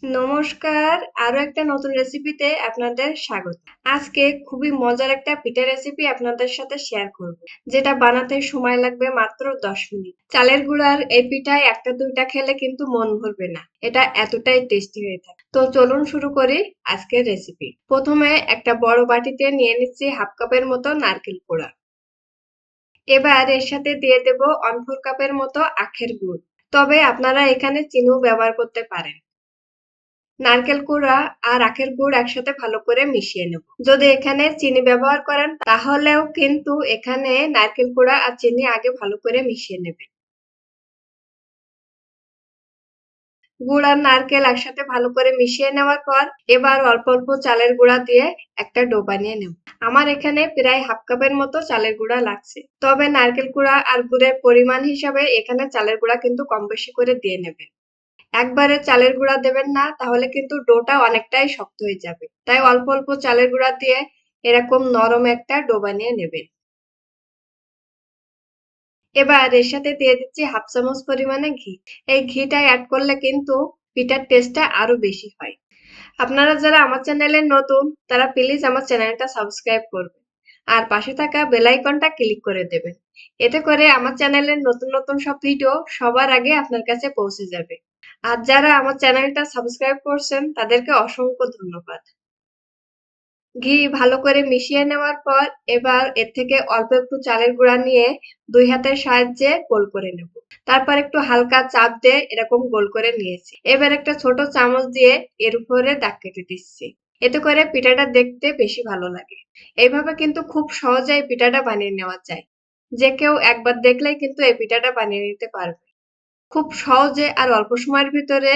নমস্কার, আরো একটা নতুন রেসিপিতে আপনাদের স্বাগত। আজকে খুবই মজার একটা পিঠা রেসিপি আপনাদের সাথে শেয়ার করব, যেটা বানাতে সময় লাগবে মাত্র 10 মিনিট। চালের গুঁড়ার এই পিঠায় একটা দুইটা খেলে কিন্তু মন ভরবে না, এটা এতটাই টেস্টি হয়ে থাকে। তো চলুন শুরু করি আজকের রেসিপি। প্রথমে একটা বড় বাটিতে নিয়ে নিচ্ছি হাফ কাপের মতো নারকেল কোড়া। এবার এর সাথে দিয়ে দেব 1/4 কাপের মতো আখের গুড়, তবে আপনারা এখানে চিনিও ব্যবহার করতে পারেন। নারকেল কুড়া আর আখের গুড় একসাথে ভালো করে মিশিয়ে নেব। যদি এখানে চিনি ব্যবহার করেন তাহলেও কিন্তু এখানে নারকেল কুড়া আর চিনি আগে ভালো করে মিশিয়ে নেবেন। গুড় আর নারকেল একসাথে ভালো করে মিশিয়ে নেওয়ার পর এবার অল্প অল্প চালের গুঁড়া দিয়ে একটা ডো বানিয়ে নেব। আমার এখানে প্রায় হাফ কাপের মতো চালের গুঁড়া লাগছে, তবে নারকেল কুড়া আর গুড়ের পরিমাণ হিসাবে এখানে চালের গুঁড়া কিন্তু কম বেশি করে দিয়ে নেবেন। একবারে চালের গুঁড়া দেবেন না, তাহলে কিন্তু ডোটা অনেকটাই শক্ত হয়ে যাবে। তাই অল্প অল্প চালের গুঁড়া দিয়ে এরকম নরম একটা ডো বানিয়ে নেবেন। এবার এর সাথে দিয়ে দিচ্ছি হাফ চামচ পরিমাণে ঘি। এই ঘিটা অ্যাড করলে কিন্তু পিঠার টেস্টটা আরো বেশি হয়। আপনারা যারা আমার চ্যানেলে নতুন তারা প্লিজ আমার চ্যানেলটা সাবস্ক্রাইব করবেন আর পাশে থাকা বেল আইকনটা ক্লিক করে দেবেন। এতে করে আমার চ্যানেলের নতুন নতুন সব ভিডিও সবার আগে আপনার কাছে পৌঁছে যাবে। আর যারা আমার চ্যানেলটা সাবস্ক্রাইব করছেন তাদেরকে অসংখ্য ধন্যবাদ। ঘি ভালো করে মিশিয়ে নেওয়ার পর এবার এর থেকে অল্প একটু চালের গুঁড়া নিয়ে দুই হাতের সাহায্যে গোল করে নেব। তারপর একটু হালকা চাপ দিয়ে এরকম গোল করে নিয়েছি। এবার একটা ছোট চামচ দিয়ে এর উপরে দাগ কেটে দিচ্ছি। এতে করে পিঠাটা দেখতে বেশি ভালো লাগে। এইভাবে কিন্তু খুব সহজেই পিঠাটা বানিয়ে নেওয়া যায়। যে কেউ একবার দেখলেই কিন্তু এই পিঠাটা বানিয়ে নিতে পারবে। খুব সহজে আর অল্প সময়ের ভিতরে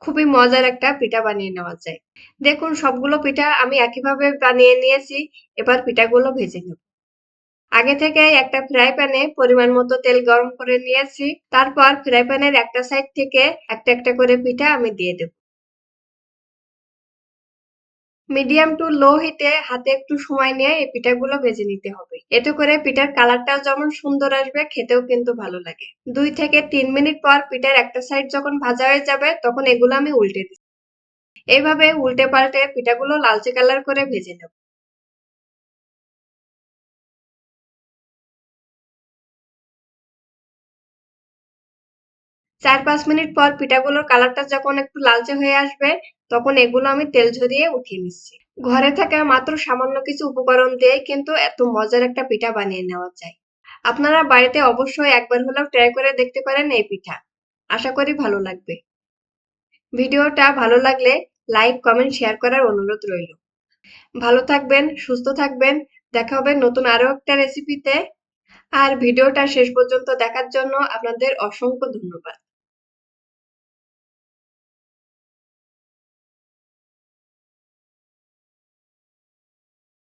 খুবই মজার একটা পিঠা বানিয়ে নেওয়া যায়। দেখুন সবগুলো পিঠা আমি একইভাবে বানিয়ে নিয়েছি। এবার পিঠাগুলো ভেজে নেব। আগে থেকে একটা ফ্রাই প্যানে পরিমাণ মতো তেল গরম করে নিয়েছি। তারপর ফ্রাই প্যানের একটা সাইড থেকে একটা একটা করে পিঠা আমি দিয়ে দেব। মিডিয়াম টু লো হিটে হাতে একটু সময় নিয়ে এই পিঠাগুলো ভেজে নিতে হবে। এতে করে পিঠার কালারটাও যেমন সুন্দর আসবে, খেতেও কিন্তু ভালো লাগে। 2 থেকে 3 মিনিট পর পিঠার একটা সাইড যখন ভাজা হয়ে যাবে তখন এগুলো আমি উল্টে দিই। এইভাবে উল্টে পাল্টে পিঠাগুলো লালচে কালার করে ভেজে নেব। 4-5 মিনিট পর পিঠাগুলোর কালারটা যখন একটু লালচে হয়ে আসবে তখন এগুলো আমি তেল ঝরিয়ে উঠিয়ে নিচ্ছি। ঘরে থাকা মাত্র সামান্য কিছু উপকরণ দিয়ে কিন্তু এত মজার একটা পিঠা বানিয়ে নেওয়া যায়। আপনারা বাড়িতে অবশ্যই একবার হলেও ট্রাই করে দেখতে পারেন এই পিঠা। আশা করি ভালো লাগবে। ভিডিওটা ভালো লাগলে লাইক, কমেন্ট, শেয়ার করার অনুরোধ রইল। ভালো থাকবেন, সুস্থ থাকবেন। দেখা হবে নতুন আরো একটা রেসিপিতে। আর ভিডিওটা শেষ পর্যন্ত দেখার জন্য আপনাদের অসংখ্য ধন্যবাদ।